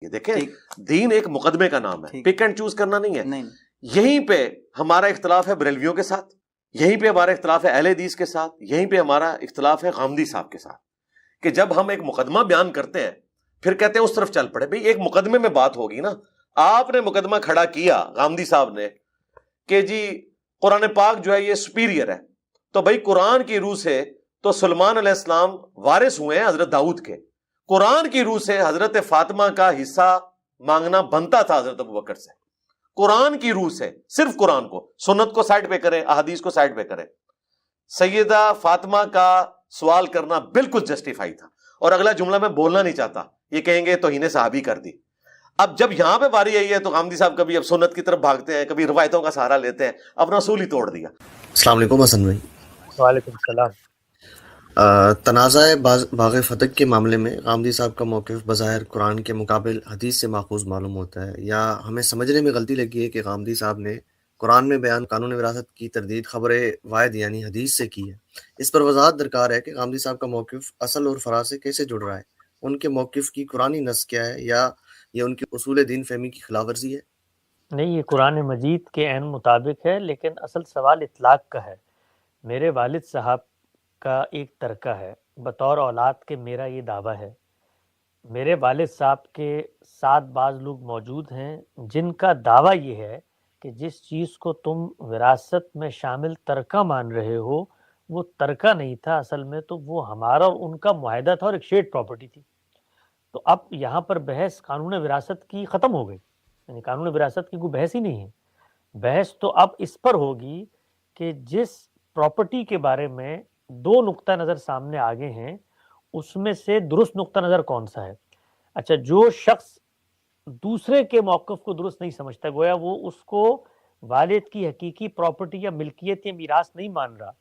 دیکھیں دین ایک مقدمے کا نام ہے، پک اینڈ چوز کرنا نہیں ہے. یہیں پہ ہمارا اختلاف ہے بریلویوں کے ساتھ، یہیں پہ ہمارا اختلاف ہے اہل حدیث کے ساتھ، یہیں پہ ہمارا اختلاف ہے غامدی صاحب کے ساتھ، کہ جب ہم ایک مقدمہ بیان کرتے ہیں پھر کہتے ہیں اس طرف چل پڑے. بھئی ایک مقدمے میں بات ہوگی نا. آپ نے مقدمہ کھڑا کیا غامدی صاحب نے کہ جی قرآن پاک جو ہے یہ سپیریئر ہے، تو بھئی قرآن کی روح سے تو سلیمان علیہ السلام وارث ہوئے ہیں حضرت داؤد کے، قرآن کی روح سے حضرت فاطمہ کا حصہ مانگنا بنتا تھا حضرت ابوبکر سے. قرآن کی روح سے، صرف قرآن کو، سنت کو سائڈ پہ کریں، احادیث کو سائڈ پہ کریں. سیدہ فاطمہ کا سوال کرنا بالکل جسٹیفائی تھا. اور اگلا جملہ میں بولنا نہیں چاہتا، یہ کہیں گے توہین صحابی کر دی. اب جب یہاں پہ باری آئی ہے تو غامدی صاحب کبھی اب سنت کی طرف بھاگتے ہیں، کبھی روایتوں کا سہارا لیتے ہیں، اپنا اصول ہی توڑ دیا. السلام علیکم حسن بھائی. وعلیکم السلام. تنازع باغ فتح کے معاملے میں غامدی صاحب کا موقف بظاہر قرآن کے مقابل حدیث سے ماخوذ معلوم ہوتا ہے، یا ہمیں سمجھنے میں غلطی لگی ہے کہ غامدی صاحب نے قرآن میں بیان قانون وراثت کی تردید خبر واحد یعنی حدیث سے کی ہے. اس پر وضاحت درکار ہے کہ غامدی صاحب کا موقف اصل اور فرع سے کیسے جڑ رہا ہے. ان کے موقف کی قرآنی نص کیا ہے، یا یہ ان کی اصول دین فہمی کی خلاف ورزی ہے؟ نہیں، یہ قرآن مجید کے عین مطابق ہے، لیکن اصل سوال اطلاق کا ہے. میرے والد صاحب کا ایک ترکہ ہے، بطور اولاد کے میرا یہ دعویٰ ہے. میرے والد صاحب کے ساتھ بعض لوگ موجود ہیں جن کا دعویٰ یہ ہے کہ جس چیز کو تم وراثت میں شامل ترکہ مان رہے ہو وہ ترکہ نہیں تھا، اصل میں تو وہ ہمارا اور ان کا معاہدہ تھا اور ایک شیئرڈ پراپرٹی تھی. تو اب یہاں پر بحث قانون وراثت کی ختم ہو گئی، یعنی قانون وراثت کی کوئی بحث ہی نہیں ہے. بحث تو اب اس پر ہوگی کہ جس پراپرٹی کے بارے میں دو نقطہ نظر سامنے آگے ہیں اس میں سے درست نقطہ نظر کون سا ہے. اچھا، جو شخص دوسرے کے موقف کو درست نہیں سمجھتا، گویا وہ اس کو والد کی حقیقی پراپرٹی یا ملکیت یا میراث نہیں مان رہا،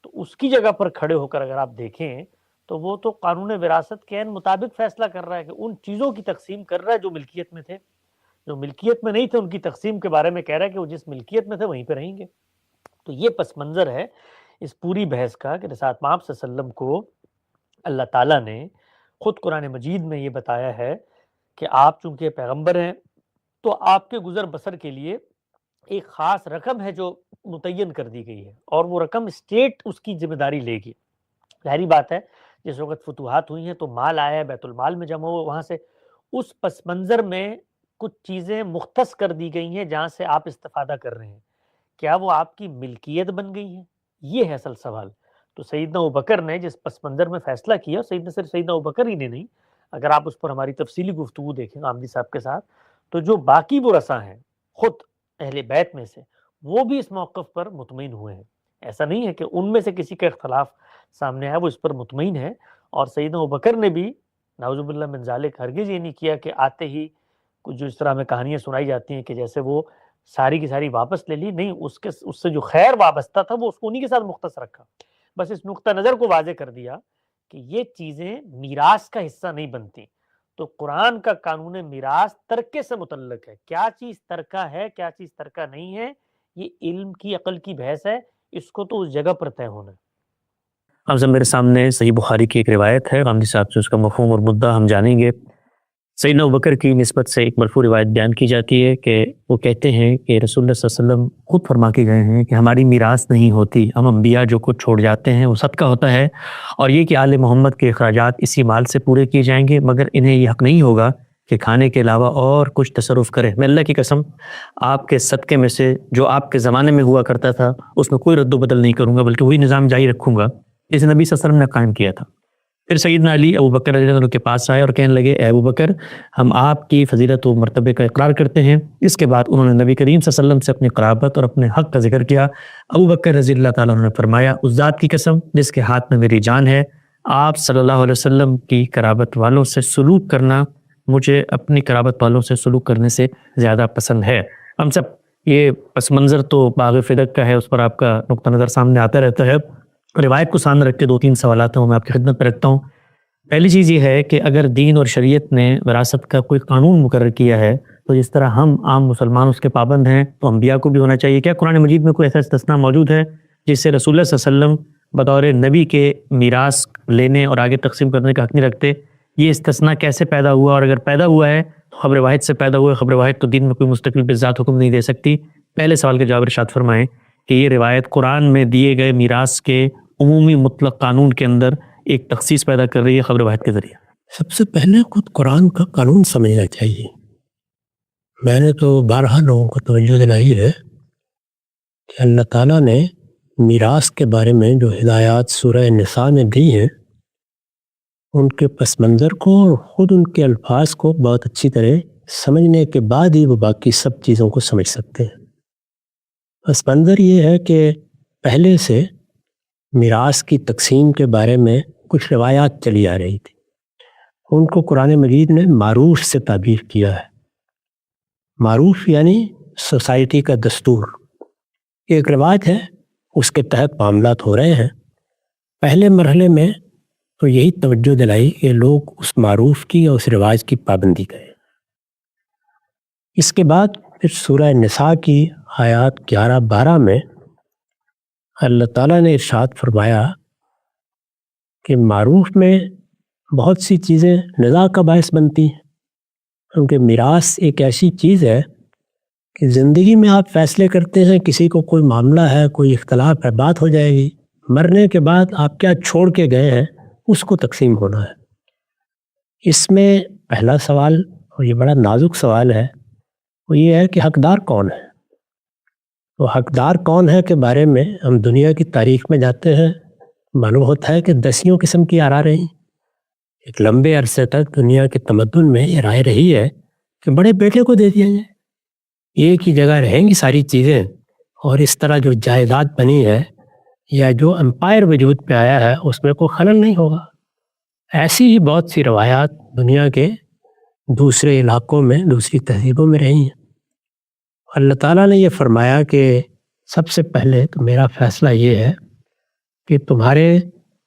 تو اس کی جگہ پر کھڑے ہو کر اگر آپ دیکھیں تو وہ تو قانون وراثت کے مطابق فیصلہ کر رہا ہے کہ ان چیزوں کی تقسیم کر رہا ہے جو ملکیت میں تھے. جو ملکیت میں نہیں تھے ان کی تقسیم کے بارے میں کہہ رہا ہے کہ وہ جس ملکیت میں تھے وہیں پہ رہیں گے. تو یہ پس منظر ہے اس پوری بحث کا کہ رسالت مآب صلی اللہ علیہ وسلم کو اللہ تعالیٰ نے خود قرآن مجید میں یہ بتایا ہے کہ آپ چونکہ پیغمبر ہیں تو آپ کے گزر بسر کے لیے ایک خاص رقم ہے جو متعین کر دی گئی ہے، اور وہ رقم اسٹیٹ اس کی ذمہ داری لے گی. ظاہری بات ہے جس وقت فتوحات ہوئی ہیں تو مال آیا ہے، بیت المال میں جمع ہوا، وہاں سے اس پس منظر میں کچھ چیزیں مختص کر دی گئی ہیں جہاں سے آپ استفادہ کر رہے ہیں. کیا وہ آپ کی ملکیت بن گئی ہیں؟ یہ ہے اصل سوال. تو سیدنا ابوبکر نے جس پس منظر میں فیصلہ کیا، صرف سیدنا ابوبکر ہی نے نہیں، اگر آپ اس پر ہماری تفصیلی گفتگو دیکھیں غامدی صاحب کے ساتھ، تو جو باقی ورثاء ہیں خود اہل بیت میں سے وہ بھی اس موقف پر مطمئن ہوئے ہیں. ایسا نہیں ہے کہ ان میں سے کسی کا اختلاف سامنے آیا، وہ اس پر مطمئن ہے. اور سیدنا ابوبکر نے بھی نعوذ باللہ من ذالک ہرگز یہ نہیں کیا کہ آتے ہی کچھ جو اس طرح میں کہانیاں سنائی جاتی ہیں کہ جیسے وہ ساری کی ساری واپس لے لی. نہیں، اس سے جو خیر وابستہ تھا وہ اس کو انہی کے ساتھ مختص رکھا. بس اس نقطہ نظر کو واضح کر دیا کہ یہ چیزیں میراث کا حصہ نہیں بنتی. تو قرآن کا قانون میراث ترکے سے متعلق ہے. کیا چیز ترکہ ہے، کیا چیز ترکہ نہیں ہے، یہ علم کی عقل کی بحث ہے. اس کو تو اس جگہ پر طے ہونا ہے. اب جب میرے سامنے صحیح بخاری کی ایک روایت ہے غامدی صاحب سے، اس کا مفہوم اور مدعا ہم جانیں گے. سیدنا ابوبکر کی نسبت سے ایک مرفوع روایت بیان کی جاتی ہے کہ وہ کہتے ہیں کہ رسول اللہ صلی اللہ علیہ وسلم خود فرما کے گئے ہیں کہ ہماری میراث نہیں ہوتی، ہم انبیاء جو کچھ چھوڑ جاتے ہیں وہ صدقہ ہوتا ہے، اور یہ کہ آل محمد کے اخراجات اسی مال سے پورے کیے جائیں گے، مگر انہیں یہ حق نہیں ہوگا کہ کھانے کے علاوہ اور کچھ تصرف کرے. میں اللہ کی قسم آپ کے صدقے میں سے جو آپ کے زمانے میں ہوا کرتا تھا اس میں کوئی رد و بدل نہیں کروں گا، بلکہ وہی نظام جاری رکھوں گا جسے نبی صلی اللہ علیہ وسلم نے قائم کیا تھا. پھر سیدنا علی ابوبکر رضی اللہ عنہ کے پاس آئے اور کہنے لگے، اے ابوبکر، ہم آپ کی فضیلت و مرتبے کا اقرار کرتے ہیں. اس کے بعد انہوں نے نبی کریم صلی اللہ علیہ وسلم سے اپنی قرابت اور اپنے حق کا ذکر کیا. ابوبکر رضی اللہ تعالیٰ عنہ نے فرمایا، اس ذات کی قسم جس کے ہاتھ میں میری جان ہے، آپ صلی اللہ علیہ وسلم کی قرابت والوں سے سلوک کرنا مجھے اپنی قرابت والوں سے سلوک کرنے سے زیادہ پسند ہے. ہم سب یہ پس منظر تو باغ فدق کا ہے، اس پر آپ کا نقطہ نظر سامنے آتا رہتا ہے. روایت کو سامنے رکھ کے دو تین سوالات ہیں وہ میں آپ کی خدمت پہ رکھتا ہوں. پہلی چیز یہ ہے کہ اگر دین اور شریعت نے وراثت کا کوئی قانون مقرر کیا ہے تو جس طرح ہم عام مسلمان اس کے پابند ہیں تو انبیاء کو بھی ہونا چاہیے. کیا قرآن مجید میں کوئی ایسا استثناء موجود ہے جس سے رسول اللہ صلی اللہ علیہ وسلم بطور نبی کے میراث لینے اور آگے تقسیم کرنے کا حق نہیں رکھتے؟ یہ استثناء کیسے پیدا ہوا، اور اگر پیدا ہوا ہے خبر واحد سے پیدا ہوئے، خبر واحد تو دین میں کوئی مستقل بذات حکم نہیں دے سکتی. پہلے سوال کے جواب ارشاد فرمائیں کہ یہ روایت قرآن میں دیے گئے میراث کے عمومی مطلق قانون کے اندر ایک تخصیص پیدا کر رہی ہے خبر واحد کے ذریعے. سب سے پہلے خود قرآن کا قانون سمجھنا چاہیے. میں نے تو بارہا لوگوں کو توجہ دلائی ہے کہ اللہ تعالیٰ نے میراث کے بارے میں جو ہدایات سورہ نساء میں دی ہیں ان کے پس منظر کو اور خود ان کے الفاظ کو بہت اچھی طرح سمجھنے کے بعد ہی وہ باقی سب چیزوں کو سمجھ سکتے ہیں. پس منظر یہ ہے کہ پہلے سے میراث کی تقسیم کے بارے میں کچھ روایات چلی آ رہی تھی. ان کو قرآن مجید نے معروف سے تعبیر کیا ہے. معروف یعنی سوسائٹی کا دستور. ایک رواج ہے، اس کے تحت معاملات ہو رہے ہیں. پہلے مرحلے میں تو یہی توجہ دلائی کہ لوگ اس معروف کی اور اس رواج کی پابندی کریں. اس کے بعد پھر سورہ نساء کی آیات 11-12 میں اللہ تعالیٰ نے ارشاد فرمایا کہ معروف میں بہت سی چیزیں نزاع کا باعث بنتی ہیں، کیونکہ میراث ایک ایسی چیز ہے کہ زندگی میں آپ فیصلے کرتے ہیں، کسی کو کوئی معاملہ ہے، کوئی اختلاف ہے، بات ہو جائے گی. مرنے کے بعد آپ کیا چھوڑ کے گئے ہیں اس کو تقسیم ہونا ہے. اس میں پہلا سوال، اور یہ بڑا نازک سوال ہے، وہ یہ ہے کہ حقدار کون ہے. تو حقدار کون ہے کے بارے میں ہم دنیا کی تاریخ میں جاتے ہیں، معلوم ہوتا ہے کہ 10 قسم کی آرا رہی. ایک لمبے عرصے تک دنیا کے تمدن میں یہ رائے رہی ہے کہ بڑے بیٹے کو دے دیا جائے، ایک ہی جگہ رہیں گی ساری چیزیں، اور اس طرح جو جائیداد بنی ہے یا جو امپائر وجود پہ آیا ہے اس میں کوئی خلل نہیں ہوگا. ایسی ہی بہت سی روایات دنیا کے دوسرے علاقوں میں، دوسری تہذیبوں میں رہی ہیں. اللہ تعالیٰ نے یہ فرمایا کہ سب سے پہلے تو میرا فیصلہ یہ ہے کہ تمہارے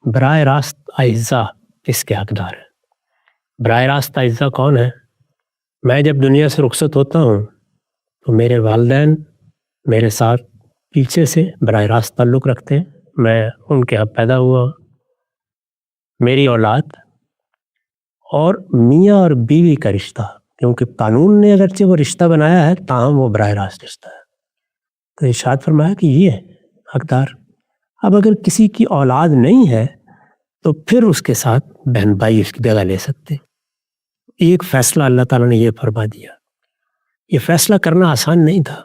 براہ راست اعزا کس کے حقدار ہیں. براہ راست اعزا کون ہے؟ میں جب دنیا سے رخصت ہوتا ہوں تو میرے والدین میرے ساتھ پیچھے سے براہ راست تعلق رکھتے ہیں. میں ان کے یہاں پیدا ہوا. میری اولاد اور میاں اور بیوی کا رشتہ، کیونکہ قانون نے اگرچہ وہ رشتہ بنایا ہے تاہم وہ براہ راست رشتہ ہے. تو ارشاد فرمایا کہ یہ ہے حقدار. اب اگر کسی کی اولاد نہیں ہے تو پھر اس کے ساتھ بہن بھائی اس کی جگہ لے سکتے. ایک فیصلہ اللہ تعالیٰ نے یہ فرما دیا. یہ فیصلہ کرنا آسان نہیں تھا.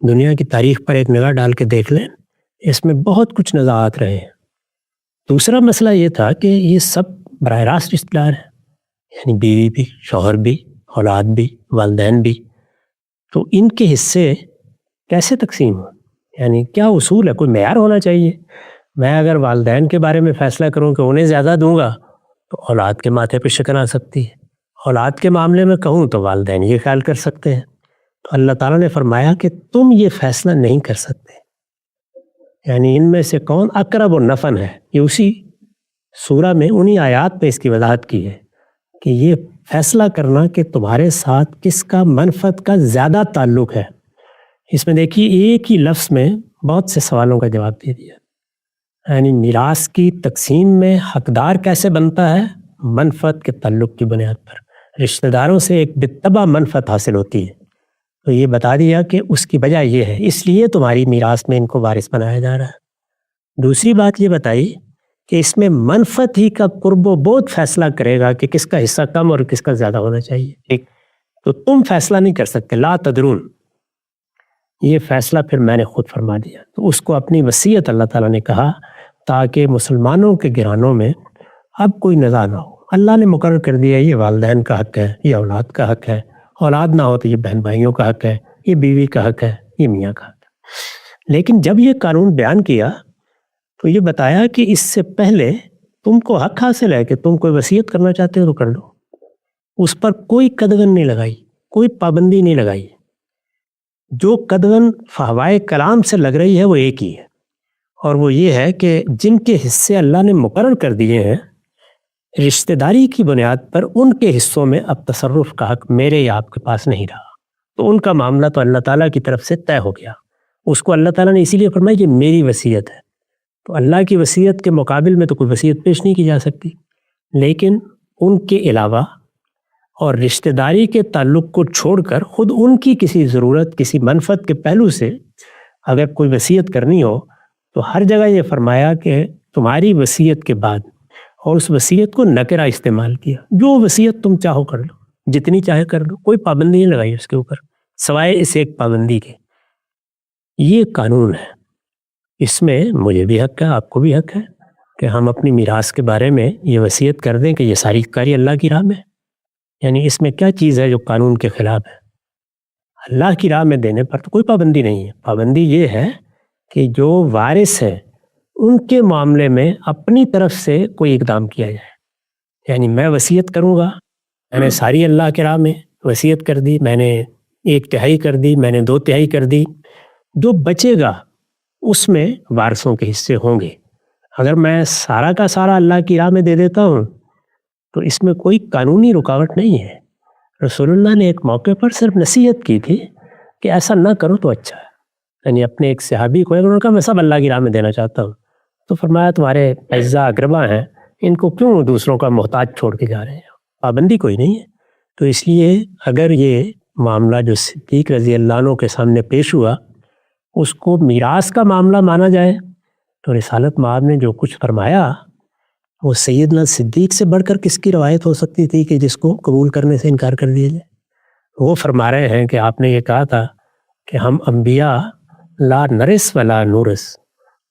دنیا کی تاریخ پر ایک نگاہ ڈال کے دیکھ لیں، اس میں بہت کچھ نزاعات رہے ہیں. دوسرا مسئلہ یہ تھا کہ یہ سب براہ راست رشتہ دار ہیں، یعنی بیوی بھی، شوہر بھی، اولاد بھی، والدین بھی. تو ان کے حصے کیسے تقسیم ہوں؟ یعنی کیا اصول ہے؟ کوئی معیار ہونا چاہیے. میں اگر والدین کے بارے میں فیصلہ کروں کہ انہیں زیادہ دوں گا تو اولاد کے ماتھے پہ شکن آ سکتی ہے. اولاد کے معاملے میں کہوں تو والدین یہ خیال کر سکتے ہیں. تو اللہ تعالیٰ نے فرمایا کہ تم یہ فیصلہ نہیں کر سکتے. یعنی ان میں سے کون اقرب و نفن ہے، یہ اسی سورہ میں انہی آیات پہ اس کی وضاحت کی ہے کہ یہ فیصلہ کرنا کہ تمہارے ساتھ کس کا منفعت کا زیادہ تعلق ہے. اس میں دیکھیے ایک ہی لفظ میں بہت سے سوالوں کا جواب دے دیا. یعنی میراث کی تقسیم میں حقدار کیسے بنتا ہے؟ منفعت کے تعلق کی بنیاد پر رشتہ داروں سے ایک بالطبع منفعت حاصل ہوتی ہے. تو یہ بتا دیا کہ اس کی وجہ یہ ہے، اس لیے تمہاری میراث میں ان کو وارث بنایا جا رہا ہے. دوسری بات یہ بتائی کہ اس میں منفعت ہی کا قرب و بعد فیصلہ کرے گا کہ کس کا حصہ کم اور کس کا زیادہ ہونا چاہیے. ٹھیک، تو تم فیصلہ نہیں کر سکتے. لا تدرون، یہ فیصلہ پھر میں نے خود فرما دیا. تو اس کو اپنی وصیت اللہ تعالیٰ نے کہا تاکہ مسلمانوں کے گھرانوں میں اب کوئی نزاع نہ ہو. اللہ نے مقرر کر دیا یہ والدین کا حق ہے، یہ اولاد کا حق ہے. اولاد نہ ہو تو یہ بہن بھائیوں کا حق ہے، یہ بیوی کا حق ہے، یہ میاں کا حق ہے. لیکن جب یہ قانون بیان کیا تو یہ بتایا کہ اس سے پہلے تم کو حق حاصل ہے کہ تم کوئی وصیت کرنا چاہتے ہو تو کر لو. اس پر کوئی قدغن نہیں لگائی، کوئی پابندی نہیں لگائی. جو قدغن فہوائے کلام سے لگ رہی ہے وہ ایک ہی ہے، اور وہ یہ ہے کہ جن کے حصے اللہ نے مقرر کر دیے ہیں رشتہ داری کی بنیاد پر ان کے حصوں میں اب تصرف کا حق میرے یا آپ کے پاس نہیں رہا. تو ان کا معاملہ تو اللہ تعالیٰ کی طرف سے طے ہو گیا. اس کو اللہ تعالیٰ نے اسی لیے فرمایا کہ میری وصیت ہے. تو اللہ کی وصیت کے مقابل میں تو کوئی وصیت پیش نہیں کی جا سکتی. لیکن ان کے علاوہ اور رشتہ داری کے تعلق کو چھوڑ کر خود ان کی کسی ضرورت، کسی منفعت کے پہلو سے اگر کوئی وصیت کرنی ہو تو ہر جگہ یہ فرمایا کہ تمہاری وصیت کے بعد، اور اس وصیت کو نکرہ استعمال کیا، جو وصیت تم چاہو کر لو، جتنی چاہے کر لو، کوئی پابندی نہیں لگائی اس کے اوپر سوائے اس ایک پابندی کے۔ یہ قانون ہے، اس میں مجھے بھی حق ہے، آپ کو بھی حق ہے کہ ہم اپنی میراث کے بارے میں یہ وصیت کر دیں کہ یہ ساری کاری اللہ کی راہ میں، یعنی اس میں کیا چیز ہے جو قانون کے خلاف ہے؟ اللہ کی راہ میں دینے پر تو کوئی پابندی نہیں ہے۔ پابندی یہ ہے کہ جو وارث ہیں ان کے معاملے میں اپنی طرف سے کوئی اقدام کیا جائے، یعنی میں وصیت کروں گا، میں نے ساری اللہ کی راہ میں وصیت کر دی، میں نے 1/3 کر دی، میں نے 2/3 کر دی، جو بچے گا اس میں وارثوں کے حصے ہوں گے۔ اگر میں سارا کا سارا اللہ کی راہ میں دے دیتا ہوں تو اس میں کوئی قانونی رکاوٹ نہیں ہے۔ رسول اللہ نے ایک موقع پر صرف نصیحت کی تھی کہ ایسا نہ کرو تو اچھا ہے، یعنی اپنے ایک صحابی کو انہوں نے کہا میں سب اللہ کی راہ میں دینا چاہتا ہوں، تو فرمایا تمہارے اعزا اقربا ہیں، ان کو کیوں دوسروں کا محتاج چھوڑ کے جا رہے ہیں؟ پابندی کوئی نہیں ہے۔ تو اس لیے اگر یہ معاملہ جو صدیق رضی اللہ عنہ کے سامنے پیش ہوا اس کو میراث کا معاملہ مانا جائے تو رسالت مآب نے جو کچھ فرمایا وہ سیدنا صدیق سے بڑھ کر کس کی روایت ہو سکتی تھی کہ جس کو قبول کرنے سے انکار کر دیا جائے؟ وہ فرما رہے ہیں کہ آپ نے یہ کہا تھا کہ ہم انبیاء لا نرث ولا نورث،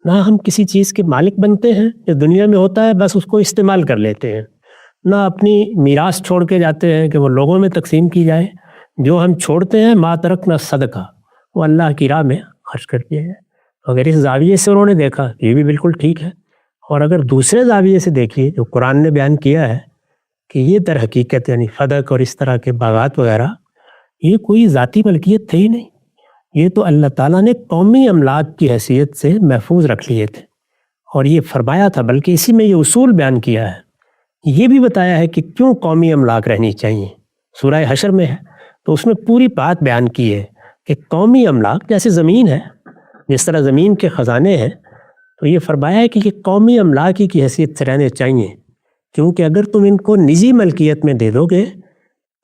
نہ ہم کسی چیز کے مالک بنتے ہیں جو دنیا میں ہوتا ہے بس اس کو استعمال کر لیتے ہیں، نہ اپنی میراث چھوڑ کے جاتے ہیں کہ وہ لوگوں میں تقسیم کی جائے، جو ہم چھوڑتے ہیں ما ترکنا صدقہ، وہ اللہ کی راہ میں خرچ کر دیا جائے۔ اگر اس زاویے سے انہوں نے دیکھا یہ بھی بالکل ٹھیک ہے، اور اگر دوسرے زاویے سے دیکھیے جو قرآن نے بیان کیا ہے کہ یہ در حقیقت یعنی فدق اور اس طرح کے باغات وغیرہ یہ کوئی ذاتی ملکیت تھے ہی نہیں، یہ تو اللہ تعالیٰ نے قومی املاک کی حیثیت سے محفوظ رکھ لیے تھے، اور یہ فرمایا تھا، بلکہ اسی میں یہ اصول بیان کیا ہے، یہ بھی بتایا ہے کہ کیوں قومی املاک رہنی چاہیے، سورہ حشر میں ہے تو اس میں پوری بات بیان کی ہے کہ قومی املاک جیسے زمین ہے، جس طرح زمین کے خزانے ہیں، تو یہ فرمایا ہے کہ یہ قومی املاک ہی کی حیثیت سے رہنے چاہیے، کیونکہ اگر تم ان کو نجی ملکیت میں دے دو گے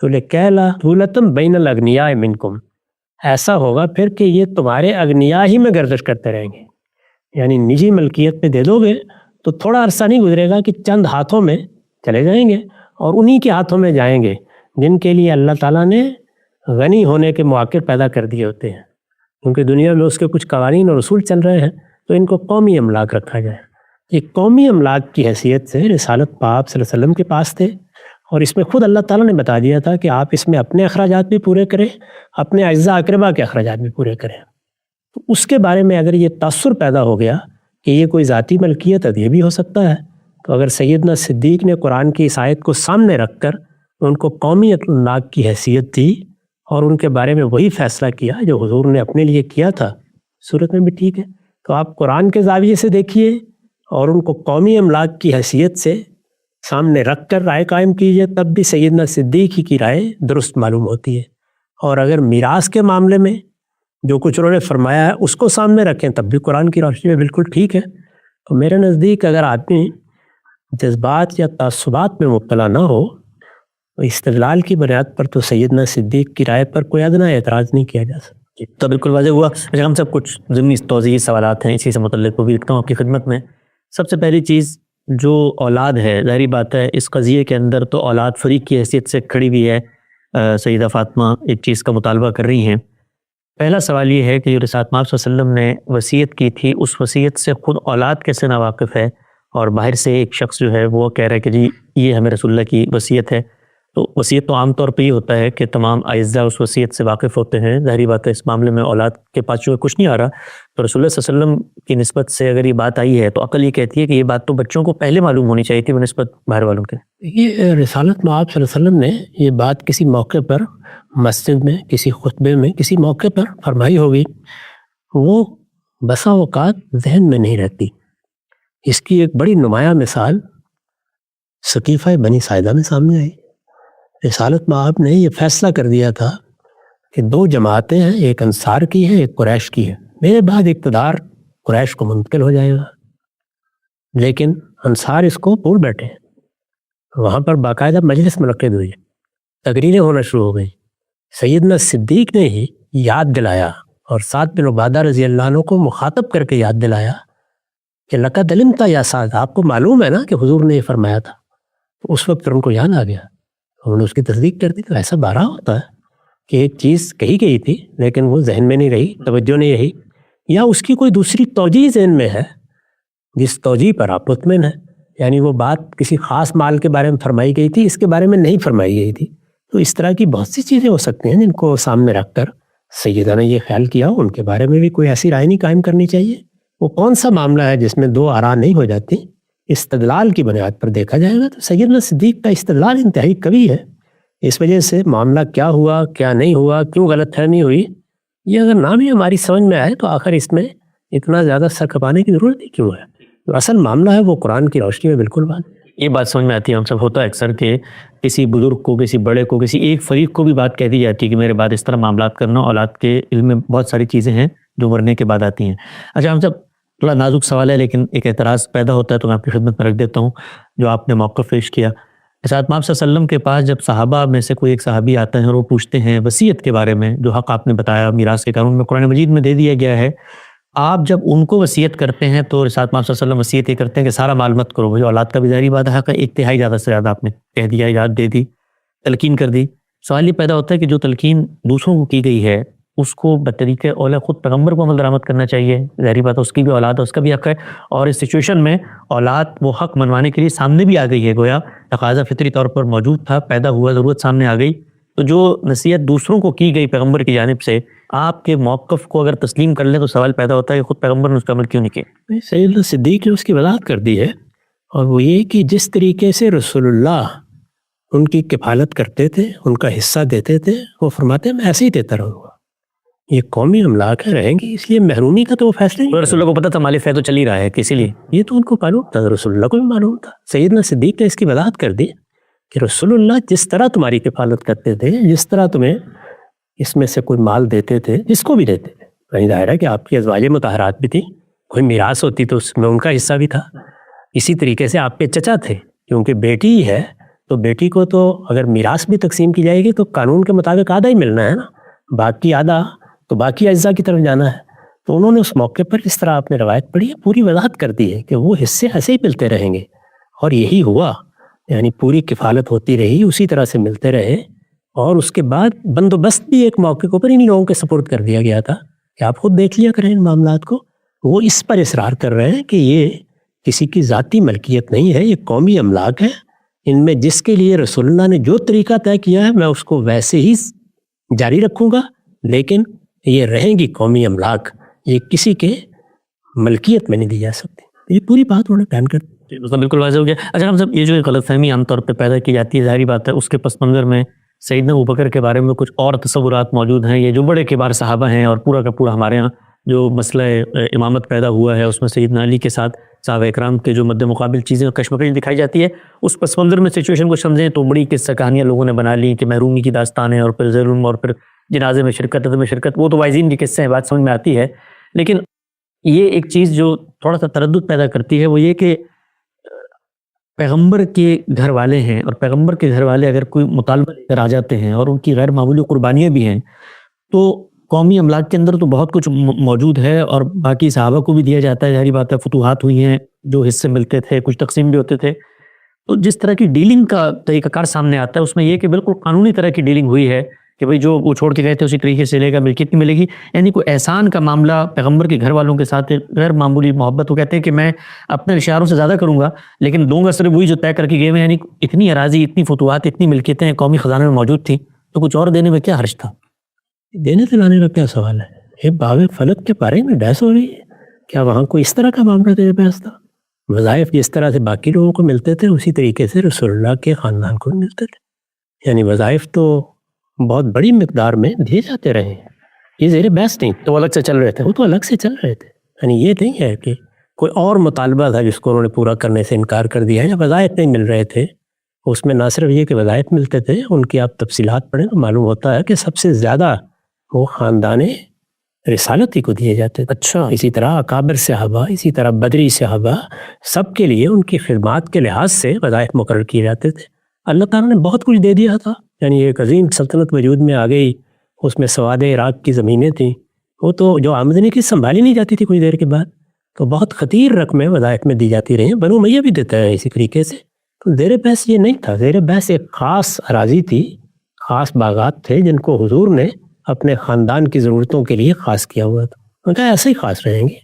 تو لکیلا دولتم بین الاغنیاء منکم، ایسا ہوگا پھر کہ یہ تمہارے اغنیاء ہی میں گردش کرتے رہیں گے، یعنی نجی ملکیت میں دے دو گے تو تھوڑا عرصہ نہیں گزرے گا کہ چند ہاتھوں میں چلے جائیں گے اور انہی کے ہاتھوں میں جائیں گے جن کے لیے اللہ تعالیٰ نے غنی ہونے کے مواقع پیدا کر دیے ہوتے ہیں، کیونکہ دنیا میں اس کے کچھ قوانین اور اصول چل رہے ہیں، تو ان کو قومی املاک رکھا جائے۔ یہ قومی املاک کی حیثیت سے رسالت پاک صلی اللہ علیہ وسلم کے پاس تھے، اور اس میں خود اللہ تعالیٰ نے بتا دیا تھا کہ آپ اس میں اپنے اخراجات بھی پورے کریں، اپنے اعزا اقربا کے اخراجات بھی پورے کریں۔ تو اس کے بارے میں اگر یہ تاثر پیدا ہو گیا کہ یہ کوئی ذاتی ملکیت ہے یہ بھی ہو سکتا ہے، تو اگر سیدنا صدیق نے قرآن کی اس آیت کو سامنے رکھ کر ان کو قومی املاک کی حیثیت دی اور ان کے بارے میں وہی فیصلہ کیا جو حضور نے اپنے لیے کیا تھا، صورت میں بھی ٹھیک ہے۔ تو آپ قرآن کے زاویے سے دیکھیے اور ان کو قومی املاک کی حیثیت سے سامنے رکھ کر رائے قائم کیجیے، تب بھی سیدنا صدیق ہی کی رائے درست معلوم ہوتی ہے۔ اور اگر میراث کے معاملے میں جو کچھ انہوں نے فرمایا ہے اس کو سامنے رکھیں تب بھی قرآن کی روشنی میں بالکل ٹھیک ہے۔ تو میرے نزدیک اگر آدمی جذبات یا تعصبات میں مبتلا نہ ہو تو استدلال کی بنیاد پر تو سیدنا صدیق کی رائے پر کوئی ادنیٰ اعتراض نہیں کیا جا سکتا۔ تو بالکل واضح ہوا۔ ہم سب کچھ ضمنی توضیحی سوالات ہیں اسی سے متعلق، وہ بھی لکھتا ہوں آپ کی خدمت میں۔ سب سے پہلی چیز جو اولاد ہے، ظاہری بات ہے اس قضیے کے اندر تو اولاد فریق کی حیثیت سے کھڑی ہوئی ہے، سیدہ فاطمہ ایک چیز کا مطالبہ کر رہی ہیں۔ پہلا سوال یہ ہے کہ جو رسالت مآب صلی اللہ علیہ وسلم نے وصیت کی تھی اس وصیت سے خود اولاد کیسے ناواقف ہے، اور باہر سے ایک شخص جو ہے وہ کہہ رہا ہے کہ جی یہ ہمیں رسول اللہ کی وصیت ہے۔ تو وصیت تو عام طور پہ یہ ہوتا ہے کہ تمام اعزاء اس وصیت سے واقف ہوتے ہیں، ظاہری بات ہے اس معاملے میں اولاد کے پاس جو ہے کچھ نہیں آ رہا، تو رسول اللہ صلی اللہ علیہ وسلم کی نسبت سے اگر یہ بات آئی ہے تو عقل یہ کہتی ہے کہ یہ بات تو بچوں کو پہلے معلوم ہونی چاہیے تھی بنسبت باہر والوں کے۔ یہ رسالت مآب صلی اللہ علیہ وسلم نے یہ بات کسی موقع پر مسجد میں، کسی خطبے میں، کسی موقع پر فرمائی ہوگی، وہ بسا اوقات ذہن میں نہیں رہتی۔ اس کی ایک بڑی نمایاں مثال سقیفہ بنی ساعدہ میں سامنے آئی۔ رسالت مآب نے یہ فیصلہ کر دیا تھا کہ دو جماعتیں ہیں، ایک انصار کی ہے ایک قریش کی ہے، میرے بعد اقتدار قریش کو منتقل ہو جائے گا، لیکن انصار اس کو بھول بیٹھے ہیں۔ وہاں پر باقاعدہ مجلس منعقد ہوئی تقریریں ہونا شروع ہو گئیں. سیدنا صدیق نے ہی یاد دلایا اور سعد بن عبادہ رضی اللہ عنہ کو مخاطب کر کے یاد دلایا کہ لقد علمت یا سعد، آپ کو معلوم ہے نا کہ حضور نے یہ فرمایا تھا. تو اس وقت ان کو یاد آ گیا، انہوں نے اس کی تصدیق کر دی. تو ایسا بارہ ہوتا ہے کہ ایک چیز کہی گئی تھی لیکن وہ ذہن میں نہیں رہی، توجہ نہیں رہی، یا اس کی کوئی دوسری توجیہ ذہن میں ہے جس توجیہ پر آپ مطمئن ہیں. یعنی وہ بات کسی خاص مال کے بارے میں فرمائی گئی تھی، اس کے بارے میں نہیں فرمائی گئی تھی. تو اس طرح کی بہت سی چیزیں ہو سکتی ہیں جن کو سامنے رکھ کر سیدہ نے یہ خیال کیا ان کے بارے میں بھی کوئی ایسی رائے نہیں قائم کرنی چاہیے. وہ کون سا معاملہ ہے جس میں دو آراء نہیں ہو جاتی، استدلال کی بنیاد پر دیکھا جائے گا. تو سیدنا صدیق کا استدلال انتہائی قوی ہے. اس وجہ سے معاملہ کیا ہوا کیا نہیں ہوا، کیوں غلط فہمی ہوئی، یہ اگر نہ بھی ہماری سمجھ میں آئے تو آخر اس میں اتنا زیادہ سر کھپانے کی ضرورت ہی کیوں ہے. جو اصل معاملہ ہے وہ قرآن کی روشنی میں بالکل بات. یہ بات سمجھ میں آتی ہے. ہم سب ہوتا ہے اکثر کہ کسی بزرگ کو، کسی بڑے کو، کسی ایک فریق کو بھی بات کہہ دی جاتی ہے کہ میرے بعد اس طرح معاملات کرنا. اولاد کے علم میں بہت ساری چیزیں ہیں جو مرنے کے بعد آتی ہیں. اچھا ہم سب تھوڑا نازک سوال ہے لیکن ایک اعتراض پیدا ہوتا ہے تو میں آپ کی خدمت میں رکھ دیتا ہوں جو آپ نے موقف پیش کیا. ساتھ آپ صلی اللہ علیہ وسلم کے پاس جب صحابہ میں سے کوئی ایک صحابی آتا ہے اور وہ پوچھتے ہیں وصیت کے بارے میں، جو حق آپ نے بتایا میراث کے قانون میں قرآن مجید میں دے دیا گیا ہے، آپ جب ان کو وصیت کرتے ہیں تو رسالت آپ صلی اللہ علیہ وسلم وصیت یہ کرتے ہیں کہ سارا مال مت کرو. مجھے اولاد کا بھی ظاہری بات حق ہے، ایک تہائی زیادہ سے زیادہ آپ نے کہہ دیا، یاد دے دی، تلقین کر دی. سوال یہ پیدا ہوتا ہے کہ جو تلقین دوسروں کو کی گئی ہے اس کو بطریقہ اولا خود پیغمبر کو عمل درآمد کرنا چاہیے. ظاہری بات ہے اس کی بھی اولاد ہے، اس کا بھی حق ہے، اور اس سچویشن میں اولاد وہ حق منوانے کے لیے سامنے بھی آ گئی ہے، گویا تقاضا فطری طور پر موجود تھا، پیدا ہوا، ضرورت سامنے آ گئی. تو جو نصیحت دوسروں کو کی گئی پیغمبر کی جانب سے، آپ کے موقف کو اگر تسلیم کر لیں تو سوال پیدا ہوتا ہے کہ خود پیغمبر نے اس کا عمل کیوں نہیں کیا. سیدنا صدیق نے اس کی وضاحت کر دی ہے، اور وہ یہ کہ جس طریقے سے رسول اللہ ان کی کفالت کرتے تھے، ان کا حصہ دیتے تھے، وہ فرماتے ہیں میں ایسے ہی دیتا رہوں گا. یہ قومی املاک ہے، رہیں گی، اس لیے محرومی کا تو وہ فیصلہ نہیں. رسول اللہ کو پتہ تھا مال فیض تو چل ہی رہا ہے، اسی لیے یہ تو ان کو معلوم تھا، رسول اللہ کو بھی معلوم تھا. سیدنا صدیق نے اس کی وضاحت کر دی کہ رسول اللہ جس طرح تمہاری کفالت کرتے تھے، جس طرح تمہیں اس میں سے کوئی مال دیتے تھے، جس کو بھی دیتے تھے، کہیں ظاہر ہے کہ آپ کی ازواج مطہرات بھی تھیں، کوئی میراث ہوتی تو اس میں ان کا حصہ بھی تھا. اسی طریقے سے آپ کے چچا تھے، کیونکہ بیٹی ہی ہے تو بیٹی کو تو اگر میراث بھی تقسیم کی جائے گی تو قانون کے مطابق آدھا ہی ملنا ہے نا، باقی آدھا تو باقی اجزاء کی طرف جانا ہے. تو انہوں نے اس موقع پر اس طرح آپ نے روایت پڑھی ہے، پوری وضاحت کر دی ہے کہ وہ حصے ایسے ہی ملتے رہیں گے، اور یہی ہوا. یعنی پوری کفالت ہوتی رہی، اسی طرح سے ملتے رہے، اور اس کے بعد بندوبست بھی ایک موقع کو پر ان لوگوں کے سپورٹ کر دیا گیا تھا کہ آپ خود دیکھ لیا کریں ان معاملات کو. وہ اس پر اصرار کر رہے ہیں کہ یہ کسی کی ذاتی ملکیت نہیں ہے، یہ قومی املاک ہے. ان میں جس کے لیے رسول اللہ نے جو طریقہ طے کیا ہے میں اس کو ویسے ہی جاری رکھوں گا، لیکن یہ رہیں گی قومی املاک، یہ کسی کے ملکیت میں نہیں دی جا سکتی. یہ پوری بات انہوں نے بیان کر دی، مطلب بالکل واضح ہو گیا. اچھا ہم سب یہ جو غلط فہمی عام طور پہ پیدا کی جاتی ہے، ظاہری بات ہے اس کے پس منظر میں سیدنا ابوبکر کے بارے میں کچھ اور تصورات موجود ہیں. یہ جو بڑے کبار صحابہ ہیں اور پورا کا پورا ہمارے ہاں جو مسئلہ امامت پیدا ہوا ہے اس میں سیدنا علی کے ساتھ صحابہ اکرام کے جو مد مقابل چیزیں کشمکش دکھائی جاتی ہے، اس پس منظر میں سچویشن کو سمجھیں تو بڑی قصہ کہانیاں لوگوں نے بنا لی کہ محرومی کی داستانیں اور پھر ظلم اور پھر جنازے میں شرکت، عدم شرکت، وہ تو وائزین کے قصے ہیں، بات سمجھ میں آتی ہے. لیکن یہ ایک چیز جو تھوڑا سا تردد پیدا کرتی ہے وہ یہ کہ پیغمبر کے گھر والے ہیں، اور پیغمبر کے گھر والے اگر کوئی مطالبہ لے کر آ جاتے ہیں اور ان کی غیر معمولی قربانیاں بھی ہیں، تو قومی املاک کے اندر تو بہت کچھ موجود ہے اور باقی صحابہ کو بھی دیا جاتا ہے. ظاہری بات ہے فتوحات ہوئی ہیں، جو حصے ملتے تھے، کچھ تقسیم بھی ہوتے تھے. تو جس طرح کی ڈیلنگ کا طریقہ کار سامنے آتا ہے اس میں یہ کہ بالکل قانونی طرح کی ڈیلنگ ہوئی ہے کہ بھئی جو وہ چھوڑ کے گئے تھے اسی طریقے سے لے گا، ملکیت نہیں ملے گی. یعنی کوئی احسان کا معاملہ پیغمبر کے گھر والوں کے ساتھ غیر معمولی محبت، وہ کہتے ہیں کہ میں اپنے اشاروں سے زیادہ کروں گا لیکن دوں گا صرف وہی جو طے کر کے گئے ہوئے. یعنی اتنی اراضی، اتنی فتوحات، اتنی ملکیتیں قومی خزانے میں موجود تھیں تو کچھ اور دینے میں کیا حرج تھا؟ دینے دلانے کا کیا سوال ہے؟ یہ باغ فلک کے بارے میں بحث ہو رہی ہے، کیا وہاں کوئی اس طرح کا معاملہ تیرے بحث تھا؟ وظائف جس طرح سے باقی لوگوں کو ملتے تھے اسی طریقے سے رسول اللہ کے خاندان کو ملتے تھے. یعنی وظائف تو بہت بڑی مقدار میں دیے جاتے رہے ہیں، یہ زیر بحث نہیں. تو الگ سے چل رہے تھے، وہ تو الگ سے چل رہے تھے. یعنی یہ نہیں ہے کہ کوئی اور مطالبہ تھا جس کو انہوں نے پورا کرنے سے انکار کر دیا ہے، یا وظائف نہیں مل رہے تھے. اس میں نہ صرف یہ کہ وظائف ملتے تھے، ان کی آپ تفصیلات پڑھیں تو معلوم ہوتا ہے کہ سب سے زیادہ وہ خاندان رسالت ہی کو دیے جاتے تھے. اچھا، اسی طرح اکابر صحابہ، اسی طرح بدری صحابہ، سب کے لیے ان کی خدمات کے لحاظ سے وظائف مقرر کیے جاتے تھے. اللہ تعالیٰ نے بہت کچھ دے دیا تھا، یعنی ایک عظیم سلطنت وجود میں آ گئی، اس میں سواد عراق کی زمینیں تھیں، وہ تو جو آمدنی کی سنبھالی نہیں جاتی تھی کچھ دیر کے بعد، تو بہت خطیر رقمیں وظائف میں دی جاتی رہیں۔ بنو امیہ بھی دیتا ہے اسی طریقے سے۔ تو زیر بحث یہ نہیں تھا، زیر بحث ایک خاص اراضی تھی، خاص باغات تھے جن کو حضور نے اپنے خاندان کی ضرورتوں کے لیے خاص کیا ہوا تھا۔ میں کہا ایسے ہی خاص رہیں گے،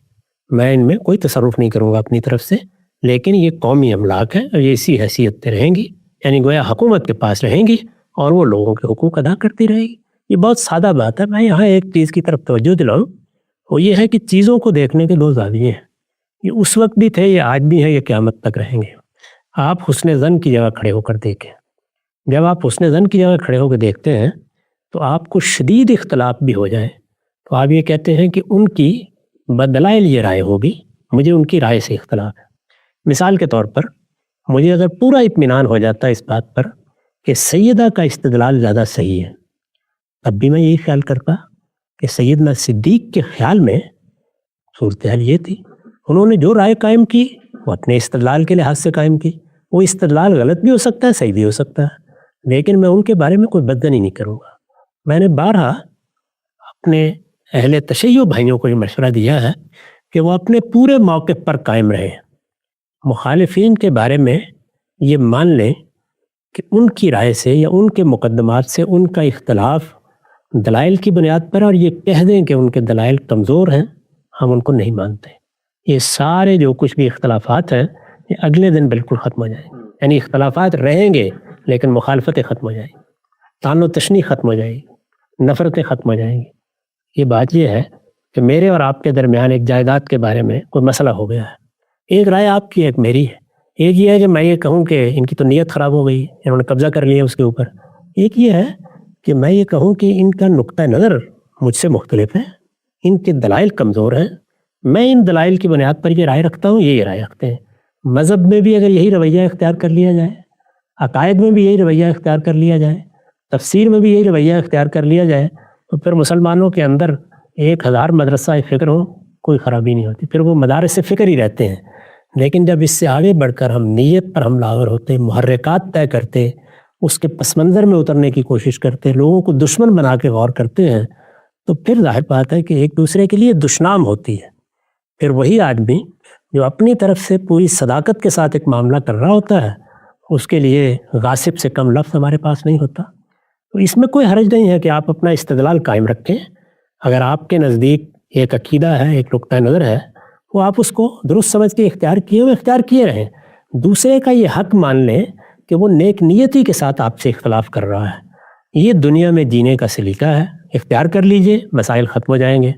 میں ان میں کوئی تصرف نہیں کروں گا اپنی طرف سے، لیکن یہ قومی املاک ہے اور یہ اسی حیثیت پہ رہیں گی، یعنی گویا حکومت کے پاس رہیں گی اور وہ لوگوں کے حقوق ادا کرتی رہے گی۔ یہ بہت سادہ بات ہے۔ میں یہاں ایک چیز کی طرف توجہ دلاؤں، وہ یہ ہے کہ چیزوں کو دیکھنے کے دو زاویے ہیں، یہ اس وقت بھی تھے، یہ آج بھی ہیں، یہ قیامت تک رہیں گے۔ آپ حسن ظن کی جگہ کھڑے ہو کر دیکھیں، جب آپ حسن ظن کی جگہ کھڑے ہو کے دیکھتے ہیں تو آپ کو شدید اختلاف بھی ہو جائے تو آپ یہ کہتے ہیں کہ ان کی بدلائل یہ رائے ہوگی، مجھے ان کی رائے سے اختلاف ہے۔ مثال کے طور پر مجھے اگر پورا اطمینان ہو جاتا ہے اس بات پر کہ سیدہ کا استدلال زیادہ صحیح ہے، تب بھی میں یہی خیال کرتا کہ سیدنا صدیق کے خیال میں صورتحال یہ تھی، انہوں نے جو رائے قائم کی وہ اپنے استدلال کے لحاظ سے قائم کی، وہ استدلال غلط بھی ہو سکتا ہے، صحیح بھی ہو سکتا ہے، لیکن میں ان کے بارے میں کوئی بدگنی نہیں کروں گا۔ میں نے بارہا اپنے اہل تشیع بھائیوں کو یہ مشورہ دیا ہے کہ وہ اپنے پورے موقف پر قائم رہیں، مخالفین کے بارے میں یہ مان لیں کہ ان کی رائے سے یا ان کے مقدمات سے ان کا اختلاف دلائل کی بنیاد پر، اور یہ کہہ دیں کہ ان کے دلائل کمزور ہیں، ہم ان کو نہیں مانتے۔ یہ سارے جو کچھ بھی اختلافات ہیں یہ اگلے دن بالکل ختم ہو جائیں گے، یعنی اختلافات رہیں گے لیکن مخالفتیں ختم ہو جائیں گی، طعن و تشنیع ختم ہو جائے گی، نفرتیں ختم ہو جائیں گی۔ یہ بات یہ ہے کہ میرے اور آپ کے درمیان ایک جائیداد کے بارے میں کوئی مسئلہ ہو گیا ہے، ایک رائے آپ کی ایک میری ہے، ایک یہ ہے کہ میں یہ کہوں کہ ان کی تو نیت خراب ہو گئی، انہوں نے قبضہ کر لیا اس کے اوپر، ایک یہ ہے کہ میں یہ کہوں کہ ان کا نقطہ نظر مجھ سے مختلف ہے، ان کے دلائل کمزور ہیں، میں ان دلائل کی بنیاد پر یہ رائے رکھتا ہوں، یہ رائے رکھتے ہیں۔ مذہب میں بھی اگر یہی رویہ اختیار کر لیا جائے، عقائد میں بھی یہی رویہ اختیار کر لیا جائے، تفسیر میں بھی یہی رویہ اختیار کر لیا جائے، تو پھر مسلمانوں کے اندر 1000 مدرسہ فکر ہو کوئی خرابی نہیں ہوتی، پھر وہ مدارس فکر ہی رہتے ہیں۔ لیکن جب اس سے آگے بڑھ کر ہم نیت پر حملہ آور ہوتے، محرکات طے کرتے، اس کے پس منظر میں اترنے کی کوشش کرتے، لوگوں کو دشمن بنا کے غور کرتے ہیں، تو پھر ظاہر بات ہے کہ ایک دوسرے کے لیے دشنام ہوتی ہے۔ پھر وہی آدمی جو اپنی طرف سے پوری صداقت کے ساتھ ایک معاملہ کر رہا ہوتا ہے، اس کے لیے غاصب سے کم لفظ ہمارے پاس نہیں ہوتا۔ تو اس میں کوئی حرج نہیں ہے کہ آپ اپنا استدلال قائم رکھیں، اگر آپ کے نزدیک ایک عقیدہ ہے، ایک نقطہ نظر ہے، وہ آپ اس کو درست سمجھ کے اختیار کیے رہیں، دوسرے کا یہ حق مان لیں کہ وہ نیک نیتی کے ساتھ آپ سے اختلاف کر رہا ہے۔ یہ دنیا میں جینے کا سلیقہ ہے، اختیار کر لیجئے، مسائل ختم ہو جائیں گے،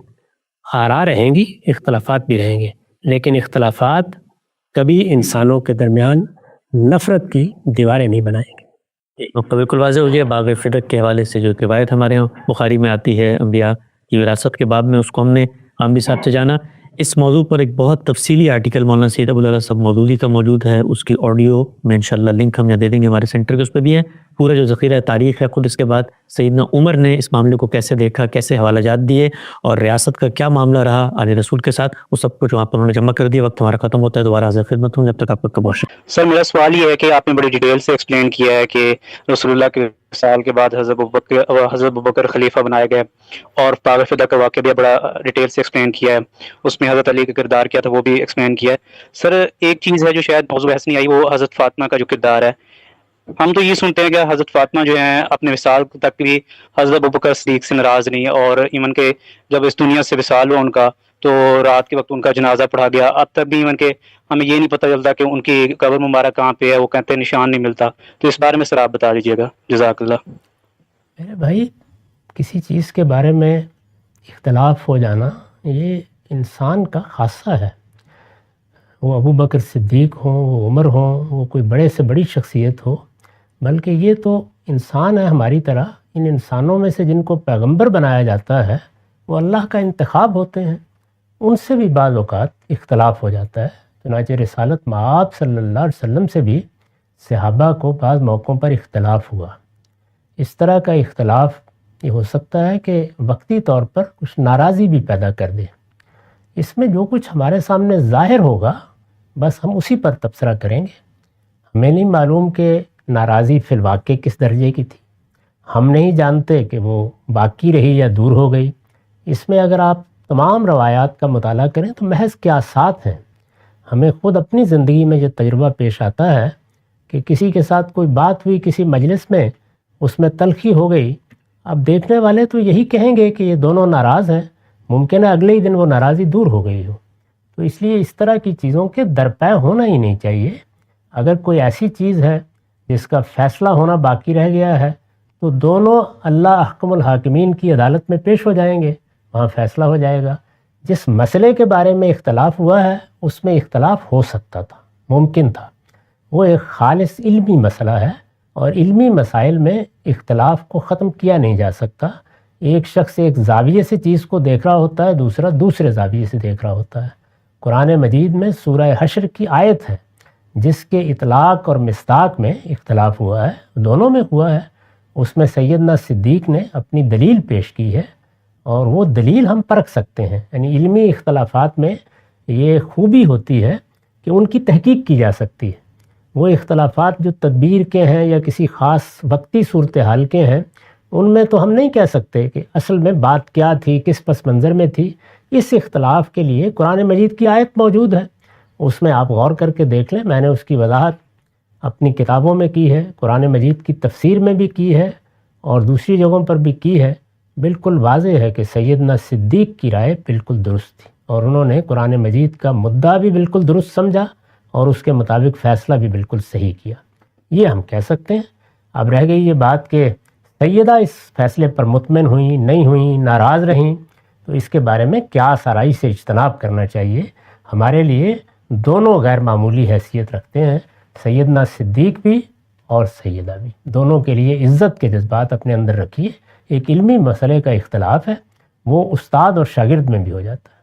آراء رہیں گی، اختلافات بھی رہیں گے، لیکن اختلافات کبھی انسانوں کے درمیان نفرت کی دیواریں نہیں بنائیں گے۔ بالکل واضح ہو گیا۔ باغ فدق کے حوالے سے جو روایت ہمارے یہاں بخاری میں آتی ہے انبیاء کی وراثت کے باب میں، اس کو ہم نے غامدی صاحب سے جانا۔ اس موضوع پر ایک بہت تفصیلی آرٹیکل مولانا سید ابو العلا صاحب مودودی کا موجود ہے، اس کی آڈیو میں انشاءاللہ لنک ہم یہاں دے دیں گے ہمارے سینٹر کے، اس پہ بھی ہے پورا جو ذخیرہ تاریخ ہے، خود اس کے بعد سیدنا عمر نے اس معاملے کو کیسے دیکھا، کیسے حوالہ جات دیے، اور ریاست کا کیا معاملہ رہا آل رسول کے ساتھ، وہ سب کچھ وہاں پر انہوں نے جمع کر دیا۔ وقت ہمارا ختم ہوتا ہے، دوبارہ حاضر خدمت ہوں، جب تک آپ کا بہت شکریہ۔ سر میرا سوال یہ ہے کہ آپ نے بڑی ڈیٹیل سے ایکسپلین کیا ہے کہ رسول اللہ کے وصال کے بعد حضرت ابوبکر خلیفہ بنائے گئے، اور باغ فدق کا واقعہ بھی بڑا ڈیٹیل سے ایکسپلین کیا ہے، اس میں حضرت علی کا کردار کیا تھا وہ بھی ایکسپلین کیا ہے۔ سر ایک چیز ہے جو شاید موضوع بحث نہیں آئی، وہ حضرت فاطمہ کا جو کردار ہے۔ ہم تو یہ سنتے ہیں کہ حضرت فاطمہ جو ہیں اپنے وصال تک بھی حضرت ابوبکر صدیق سے ناراض نہیں، اور ایون کہ جب اس دنیا سے وصال ہوا ان کا تو رات کے وقت ان کا جنازہ پڑھا گیا، اب تک بھی ایون کہ ہمیں یہ نہیں پتہ چلتا کہ ان کی قبر مبارک کہاں پہ ہے، وہ کہتے ہیں نشان نہیں ملتا۔ تو اس بارے میں سر آپ بتا دیجیے گا، جزاک اللہ۔ میرے بھائی، کسی چیز کے بارے میں اختلاف ہو جانا یہ انسان کا خاصہ ہے، وہ ابو بکر صدیق ہوں، وہ عمر ہوں، وہ کوئی بڑے سے بڑی شخصیت ہو، بلکہ یہ تو انسان ہے ہماری طرح۔ ان انسانوں میں سے جن کو پیغمبر بنایا جاتا ہے وہ اللہ کا انتخاب ہوتے ہیں، ان سے بھی بعض اوقات اختلاف ہو جاتا ہے۔ چنانچہ رسالت مآب صلی اللہ علیہ وسلم سے بھی صحابہ کو بعض موقعوں پر اختلاف ہوا۔ اس طرح کا اختلاف یہ ہو سکتا ہے کہ وقتی طور پر کچھ ناراضی بھی پیدا کر دے۔ اس میں جو کچھ ہمارے سامنے ظاہر ہوگا بس ہم اسی پر تبصرہ کریں گے۔ ہمیں نہیں معلوم کہ ناراضی فی الواقع کس درجے کی تھی، ہم نہیں جانتے کہ وہ باقی رہی یا دور ہو گئی۔ اس میں اگر آپ تمام روایات کا مطالعہ کریں تو محض قیاسات ہیں۔ ہمیں خود اپنی زندگی میں یہ تجربہ پیش آتا ہے کہ کسی کے ساتھ کوئی بات ہوئی کسی مجلس میں، اس میں تلخی ہو گئی، اب دیکھنے والے تو یہی کہیں گے کہ یہ دونوں ناراض ہیں، ممکن ہے اگلے ہی دن وہ ناراضی دور ہو گئی ہو۔ تو اس لیے اس طرح کی چیزوں کے درپے ہونا ہی نہیں چاہیے۔ اگر کوئی ایسی چیز ہے جس کا فیصلہ ہونا باقی رہ گیا ہے تو دونوں اللہ احکم الحاکمین کی عدالت میں پیش ہو جائیں گے، وہاں فیصلہ ہو جائے گا۔ جس مسئلے کے بارے میں اختلاف ہوا ہے اس میں اختلاف ہو سکتا تھا، ممکن تھا، وہ ایک خالص علمی مسئلہ ہے، اور علمی مسائل میں اختلاف کو ختم کیا نہیں جا سکتا۔ ایک شخص ایک زاویے سے چیز کو دیکھ رہا ہوتا ہے، دوسرا دوسرے زاویے سے دیکھ رہا ہوتا ہے۔ قرآن مجید میں سورہ حشر کی آیت ہے جس کے اطلاق اور مصداق میں اختلاف ہوا ہے، دونوں میں ہوا ہے۔ اس میں سیدنا صدیق نے اپنی دلیل پیش کی ہے، اور وہ دلیل ہم پرکھ سکتے ہیں۔ یعنی علمی اختلافات میں یہ خوبی ہوتی ہے کہ ان کی تحقیق کی جا سکتی ہے۔ وہ اختلافات جو تدبیر کے ہیں یا کسی خاص وقتی صورتحال کے ہیں، ان میں تو ہم نہیں کہہ سکتے کہ اصل میں بات کیا تھی، کس پس منظر میں تھی۔ اس اختلاف کے لیے قرآن مجید کی آیت موجود ہے، اس میں آپ غور کر کے دیکھ لیں۔ میں نے اس کی وضاحت اپنی کتابوں میں کی ہے، قرآن مجید کی تفسیر میں بھی کی ہے، اور دوسری جگہوں پر بھی کی ہے۔ بالکل واضح ہے کہ سیدنا صدیق کی رائے بالکل درست تھی، اور انہوں نے قرآن مجید کا مدعا بھی بالکل درست سمجھا اور اس کے مطابق فیصلہ بھی بالکل صحیح کیا، یہ ہم کہہ سکتے ہیں۔ اب رہ گئی یہ بات کہ سیدہ اس فیصلے پر مطمئن ہوئیں، نہیں ہوئیں، ناراض رہیں، تو اس کے بارے میں کیا آرائی سے اجتناب کرنا چاہیے۔ ہمارے لیے دونوں غیر معمولی حیثیت رکھتے ہیں، سیدنا صدیق بھی اور سیدہ بھی، دونوں کے لیے عزت کے جذبات اپنے اندر رکھیے۔ ایک علمی مسئلے کا اختلاف ہے، وہ استاد اور شاگرد میں بھی ہو جاتا ہے۔